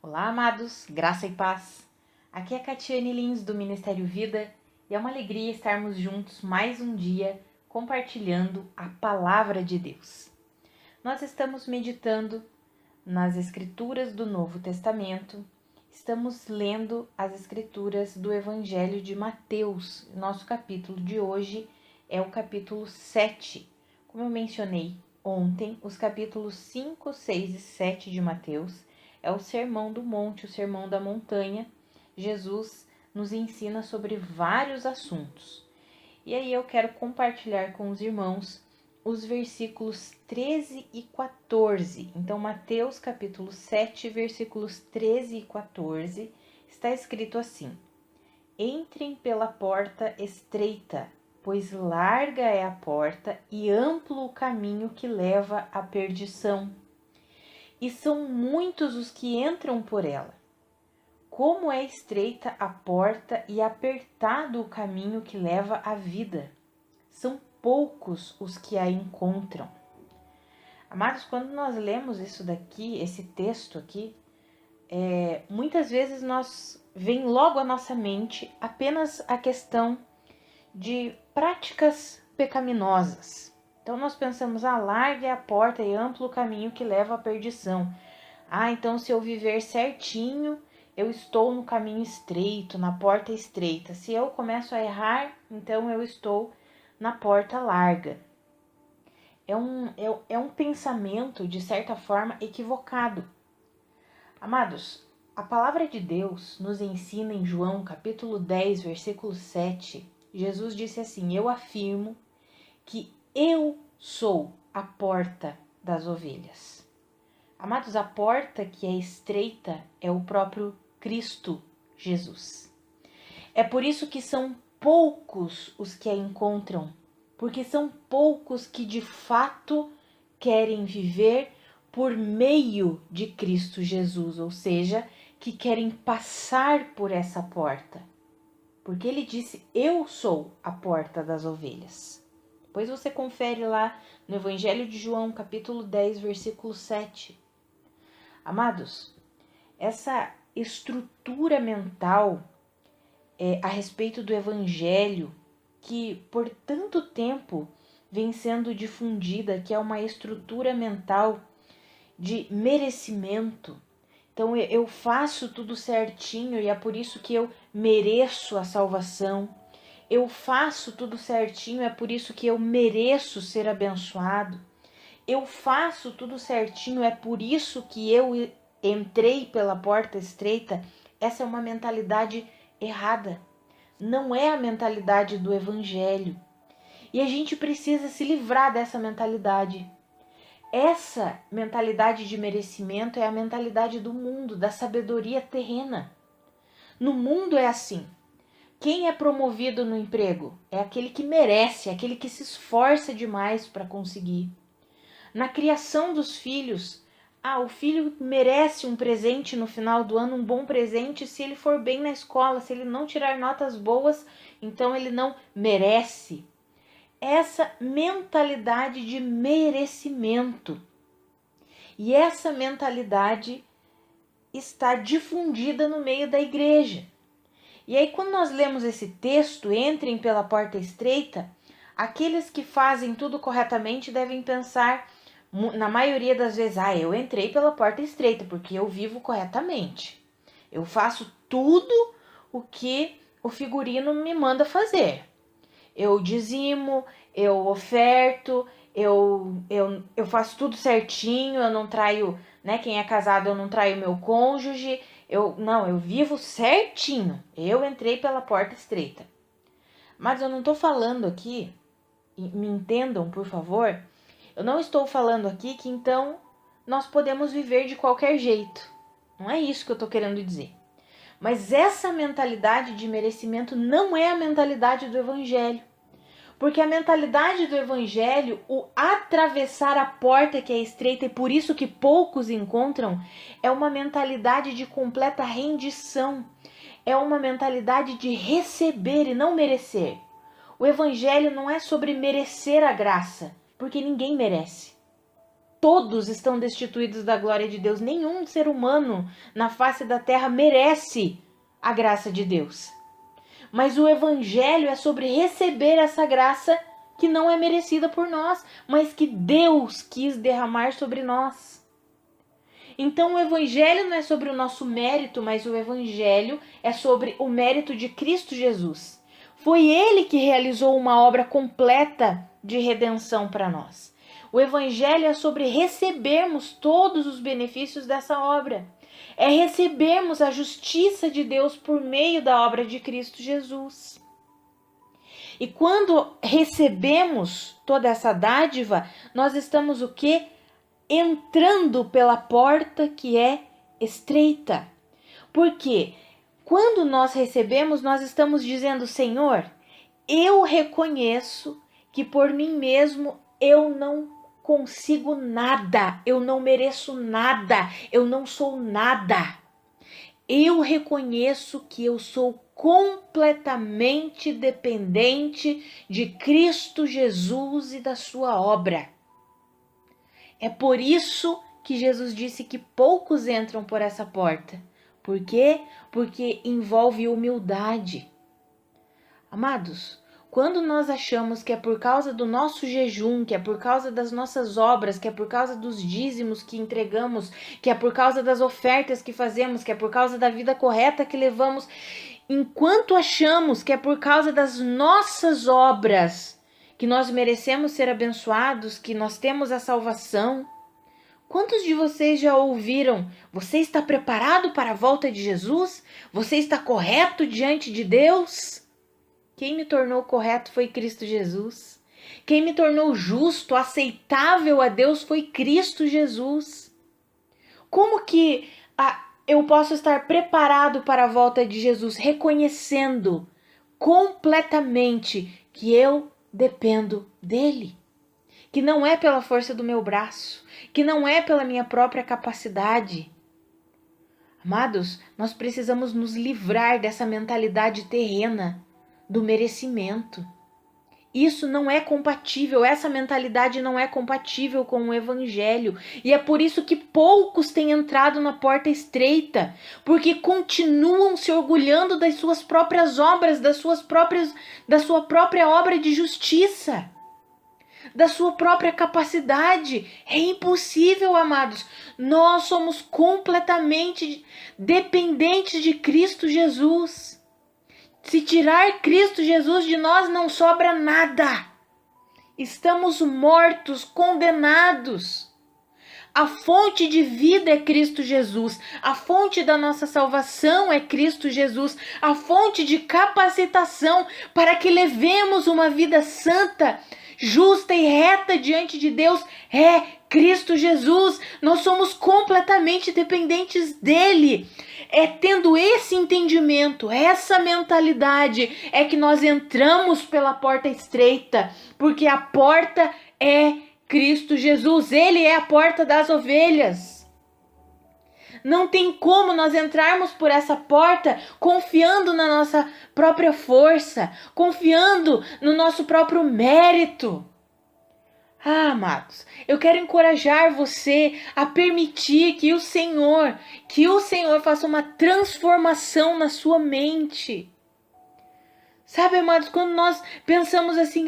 Olá, amados, graça e paz. Aqui é a Catiane Lins do Ministério Vida e é uma alegria estarmos juntos mais um dia compartilhando a Palavra de Deus. Nós estamos meditando nas Escrituras do Novo Testamento, estamos lendo as Escrituras do Evangelho de Mateus. Nosso capítulo de hoje é o capítulo 7. Como eu mencionei ontem, os capítulos 5, 6 e 7 de Mateus é o Sermão do Monte, o Sermão da Montanha. Jesus nos ensina sobre vários assuntos. E aí eu quero compartilhar com os irmãos os versículos 13 e 14. Então, Mateus capítulo 7, versículos 13 e 14, está escrito assim: Entrem pela porta estreita, pois larga é a porta e amplo o caminho que leva à perdição. E são muitos os que entram por ela. Como é estreita a porta e apertado o caminho que leva à vida. São poucos os que a encontram. Amados, quando nós lemos isso daqui, esse texto aqui, muitas vezes vem logo à nossa mente apenas a questão de práticas pecaminosas. Então nós pensamos, larga é a porta e amplo o caminho que leva à perdição. Então se eu viver certinho, eu estou no caminho estreito, na porta estreita. Se eu começo a errar, então eu estou na porta larga. É um pensamento, de certa forma, equivocado. Amados, a palavra de Deus nos ensina em João capítulo 10, versículo 7. Jesus disse assim: Eu afirmo que eu sou a porta das ovelhas. Amados, a porta que é estreita é o próprio Cristo Jesus. É por isso que são poucos os que a encontram, porque são poucos que de fato querem viver por meio de Cristo Jesus, ou seja, que querem passar por essa porta. Porque ele disse, eu sou a porta das ovelhas. Depois você confere lá no Evangelho de João, capítulo 10, versículo 7. Amados, essa estrutura mental a respeito do Evangelho, que por tanto tempo vem sendo difundida, que é uma estrutura mental de merecimento. Então eu faço tudo certinho e é por isso que eu mereço a salvação. Eu faço tudo certinho, é por isso que eu mereço ser abençoado. Eu faço tudo certinho, é por isso que eu entrei pela porta estreita. Essa é uma mentalidade errada. Não é a mentalidade do Evangelho. E a gente precisa se livrar dessa mentalidade. Essa mentalidade de merecimento é a mentalidade do mundo, da sabedoria terrena. No mundo é assim. Quem é promovido no emprego? É aquele que merece, é aquele que se esforça demais para conseguir. Na criação dos filhos, o filho merece um presente no final do ano, um bom presente se ele for bem na escola. Se ele não tirar notas boas, então ele não merece. Essa mentalidade de merecimento. E essa mentalidade está difundida no meio da igreja. E aí, quando nós lemos esse texto, entrem pela porta estreita, aqueles que fazem tudo corretamente devem pensar, na maioria das vezes, eu entrei pela porta estreita porque eu vivo corretamente. Eu faço tudo o que o figurino me manda fazer. Eu dizimo, eu oferto, eu faço tudo certinho, eu não traio, quem é casado, eu não traio meu cônjuge. Eu vivo certinho. Eu entrei pela porta estreita. Mas eu não estou falando aqui, me entendam, por favor, eu não estou falando aqui que então nós podemos viver de qualquer jeito. Não é isso que eu estou querendo dizer. Mas essa mentalidade de merecimento não é a mentalidade do Evangelho. Porque a mentalidade do Evangelho, o atravessar a porta que é estreita e por isso que poucos encontram, é uma mentalidade de completa rendição. É uma mentalidade de receber e não merecer. O Evangelho não é sobre merecer a graça, porque ninguém merece. todos estão destituídos da glória de Deus. Nenhum ser humano na face da terra merece a graça de Deus. Mas o evangelho é sobre receber essa graça que não é merecida por nós, mas que Deus quis derramar sobre nós. Então o evangelho não é sobre o nosso mérito, mas o evangelho é sobre o mérito de Cristo Jesus. Foi Ele que realizou uma obra completa de redenção para nós. O evangelho é sobre recebermos todos os benefícios dessa obra. É recebermos a justiça de Deus por meio da obra de Cristo Jesus. E quando recebemos toda essa dádiva, nós estamos o quê? Entrando pela porta que é estreita. Porque quando nós recebemos, nós estamos dizendo: Senhor, eu reconheço que por mim mesmo eu não consigo nada, eu não mereço nada, eu não sou nada. Eu reconheço que eu sou completamente dependente de Cristo Jesus e da sua obra. É por isso que Jesus disse que poucos entram por essa porta. Por quê? Porque envolve humildade. Amados, quando nós achamos que é por causa do nosso jejum, que é por causa das nossas obras, que é por causa dos dízimos que entregamos, que é por causa das ofertas que fazemos, que é por causa da vida correta que levamos, enquanto achamos que é por causa das nossas obras que nós merecemos ser abençoados, que nós temos a salvação, quantos de vocês já ouviram: você está preparado para a volta de Jesus? Você está correto diante de Deus? Quem me tornou correto foi Cristo Jesus. Quem me tornou justo, aceitável a Deus foi Cristo Jesus. Como que eu posso estar preparado para a volta de Jesus? Reconhecendo completamente que eu dependo dele. Que não é pela força do meu braço, que não é pela minha própria capacidade. Amados, nós precisamos nos livrar dessa mentalidade terrena do merecimento. Isso não é compatível, essa mentalidade não é compatível com o evangelho. E é por isso que poucos têm entrado na porta estreita, porque continuam se orgulhando das suas próprias obras, da sua própria obra de justiça, da sua própria capacidade. É impossível, amados. Nós somos completamente dependentes de Cristo Jesus. Se tirar Cristo Jesus de nós, não sobra nada. Estamos mortos, condenados. A fonte de vida é Cristo Jesus. A fonte da nossa salvação é Cristo Jesus. A fonte de capacitação para que levemos uma vida santa, justa e reta diante de Deus é Cristo Jesus. Nós somos completamente dependentes dele. É tendo esse entendimento, essa mentalidade, é que nós entramos pela porta estreita, porque a porta é Cristo Jesus. Ele é a porta das ovelhas. Não tem como nós entrarmos por essa porta confiando na nossa própria força, confiando no nosso próprio mérito. Amados, eu quero encorajar você a permitir que o Senhor faça uma transformação na sua mente. Sabe, amados, quando nós pensamos assim: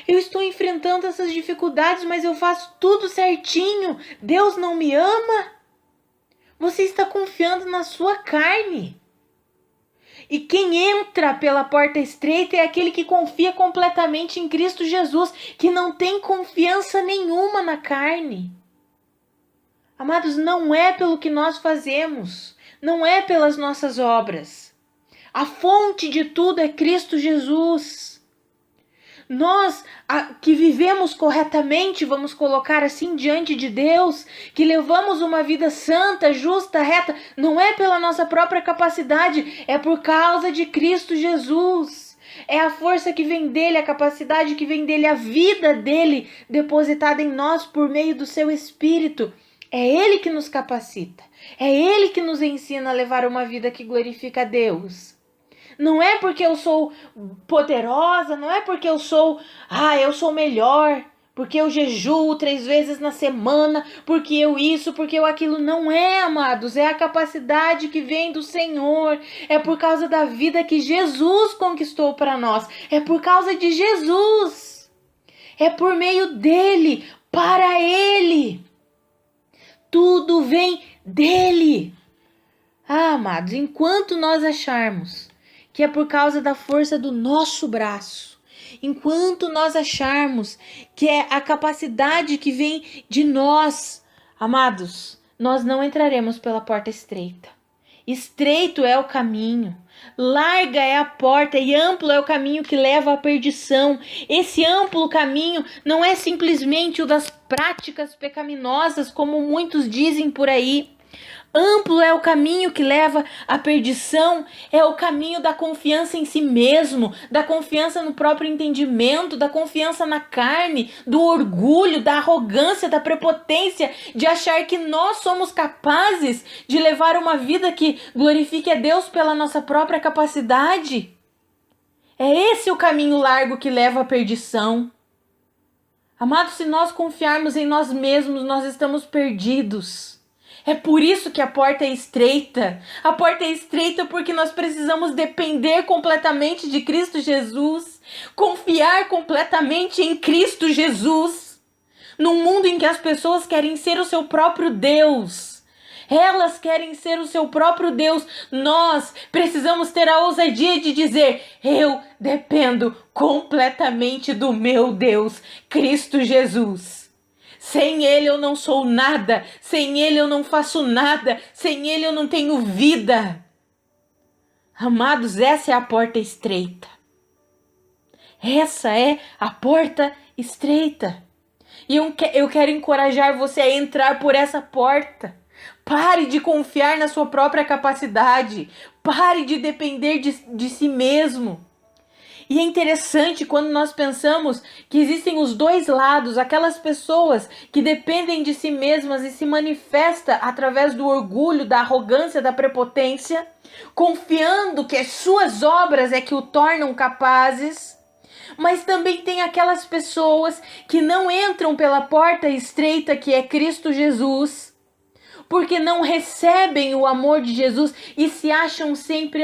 eu estou enfrentando essas dificuldades, mas eu faço tudo certinho, Deus não me ama? Você está confiando na sua carne. E quem entra pela porta estreita é aquele que confia completamente em Cristo Jesus, que não tem confiança nenhuma na carne. Amados, não é pelo que nós fazemos, não é pelas nossas obras. A fonte de tudo é Cristo Jesus. Nós que vivemos corretamente, vamos colocar assim, diante de Deus, que levamos uma vida santa, justa, reta, não é pela nossa própria capacidade, é por causa de Cristo Jesus. É a força que vem dele, a capacidade que vem dele, a vida dele depositada em nós por meio do seu Espírito. É ele que nos capacita, é ele que nos ensina a levar uma vida que glorifica a Deus. Não é porque eu sou poderosa, não é porque eu sou melhor, porque eu jejuo 3 vezes na semana, porque eu isso, porque eu aquilo. Não é, amados, é a capacidade que vem do Senhor, é por causa da vida que Jesus conquistou para nós, é por causa de Jesus, é por meio dele, para ele. Tudo vem dele. Ah, amados, enquanto nós acharmos que é por causa da força do nosso braço, enquanto nós acharmos que é a capacidade que vem de nós, amados, nós não entraremos pela porta estreita. Estreito é o caminho, larga é a porta e amplo é o caminho que leva à perdição. Esse amplo caminho não é simplesmente o das práticas pecaminosas, como muitos dizem por aí. Amplo é o caminho que leva à perdição, é o caminho da confiança em si mesmo, da confiança no próprio entendimento, da confiança na carne, do orgulho, da arrogância, da prepotência, de achar que nós somos capazes de levar uma vida que glorifique a Deus pela nossa própria capacidade. É esse o caminho largo que leva à perdição. Amados, se nós confiarmos em nós mesmos, nós estamos perdidos. É por isso que a porta é estreita. A porta é estreita porque nós precisamos depender completamente de Cristo Jesus. Confiar completamente em Cristo Jesus. Num mundo em que as pessoas querem ser o seu próprio Deus. Elas querem ser o seu próprio Deus. Nós precisamos ter a ousadia de dizer: eu dependo completamente do meu Deus, Cristo Jesus. Sem Ele eu não sou nada, sem Ele eu não faço nada, sem Ele eu não tenho vida. Amados, essa é a porta estreita. Essa é a porta estreita. E eu quero encorajar você a entrar por essa porta. Pare de confiar na sua própria capacidade. Pare de depender de si mesmo. E é interessante quando nós pensamos que existem os dois lados, aquelas pessoas que dependem de si mesmas e se manifesta através do orgulho, da arrogância, da prepotência, confiando que as suas obras é que o tornam capazes. Mas também tem aquelas pessoas que não entram pela porta estreita que é Cristo Jesus, porque não recebem o amor de Jesus e se acham sempre: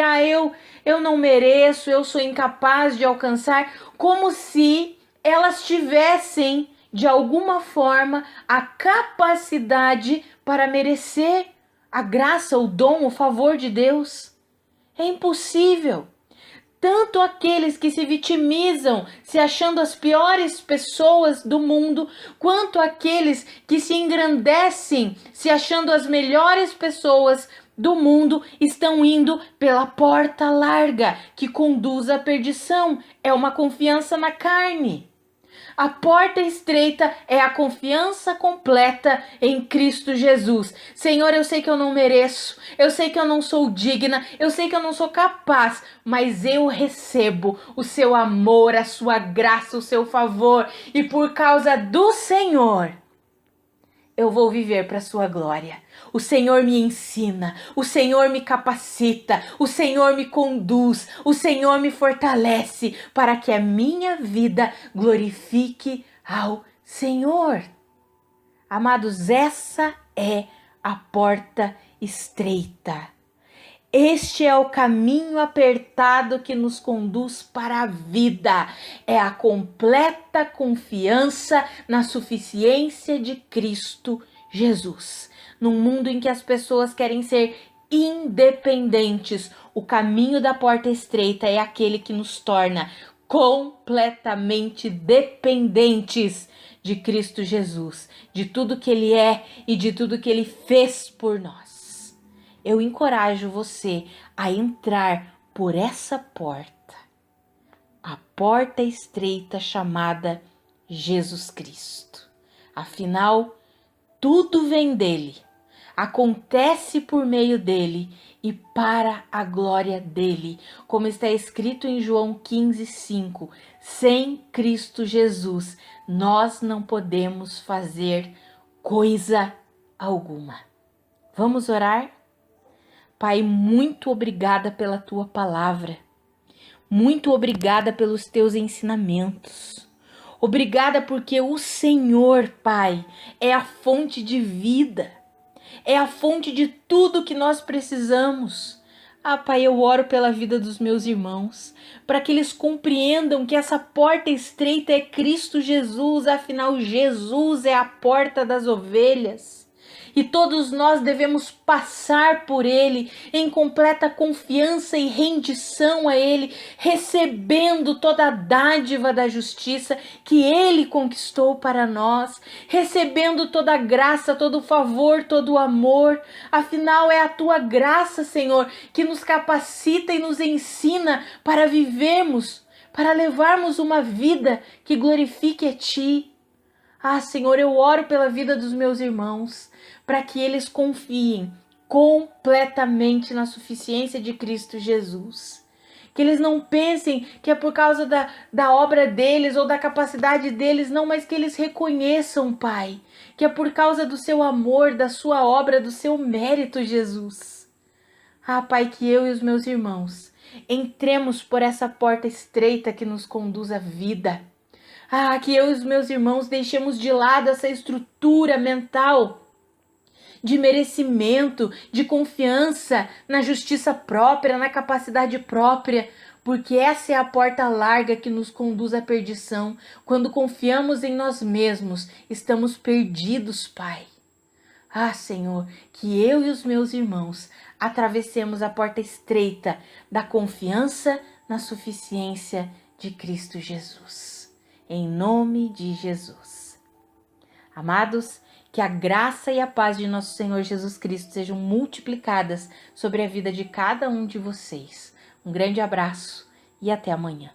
eu não mereço, eu sou incapaz de alcançar, como se elas tivessem, de alguma forma, a capacidade para merecer a graça, o dom, o favor de Deus. É impossível. Tanto aqueles que se vitimizam, se achando as piores pessoas do mundo, quanto aqueles que se engrandecem, se achando as melhores pessoas do mundo, estão indo pela porta larga, que conduz à perdição. É uma confiança na carne. A porta estreita é a confiança completa em Cristo Jesus. Senhor, eu sei que eu não mereço, eu sei que eu não sou digna, eu sei que eu não sou capaz, mas eu recebo o seu amor, a sua graça, o seu favor, e por causa do Senhor, eu vou viver para a sua glória. O Senhor me ensina, o Senhor me capacita, o Senhor me conduz, o Senhor me fortalece para que a minha vida glorifique ao Senhor. Amados, essa é a porta estreita. Este é o caminho apertado que nos conduz para a vida. É a completa confiança na suficiência de Cristo Jesus. Num mundo em que as pessoas querem ser independentes, o caminho da porta estreita é aquele que nos torna completamente dependentes de Cristo Jesus, de tudo que Ele é e de tudo que Ele fez por nós. Eu encorajo você a entrar por essa porta, a porta estreita chamada Jesus Cristo. Afinal, tudo vem dele, acontece por meio dele e para a glória dele, como está escrito em João 15:5. Sem Cristo Jesus, nós não podemos fazer coisa alguma. Vamos orar? Pai, muito obrigada pela tua palavra. Muito obrigada pelos teus ensinamentos. Obrigada porque o Senhor, Pai, é a fonte de vida, é a fonte de tudo que nós precisamos. Ah, Pai, eu oro pela vida dos meus irmãos, para que eles compreendam que essa porta estreita é Cristo Jesus, afinal, Jesus é a porta das ovelhas. E todos nós devemos passar por Ele em completa confiança e rendição a Ele, recebendo toda a dádiva da justiça que Ele conquistou para nós, recebendo toda a graça, todo o favor, todo o amor. Afinal, é a Tua graça, Senhor, que nos capacita e nos ensina para vivermos, para levarmos uma vida que glorifique a Ti. Ah, Senhor, eu oro pela vida dos meus irmãos, para que eles confiem completamente na suficiência de Cristo Jesus. Que eles não pensem que é por causa da obra deles ou da capacidade deles, não, mas que eles reconheçam, Pai, que é por causa do seu amor, da sua obra, do seu mérito, Jesus. Ah, Pai, que eu e os meus irmãos entremos por essa porta estreita que nos conduz à vida. Ah, que eu e os meus irmãos deixemos de lado essa estrutura mental de merecimento, de confiança na justiça própria, na capacidade própria, porque essa é a porta larga que nos conduz à perdição. Quando confiamos em nós mesmos, estamos perdidos, Pai. Ah, Senhor, que eu e os meus irmãos atravessemos a porta estreita da confiança na suficiência de Cristo Jesus. Em nome de Jesus. Amados, que a graça e a paz de nosso Senhor Jesus Cristo sejam multiplicadas sobre a vida de cada um de vocês. Um grande abraço e até amanhã.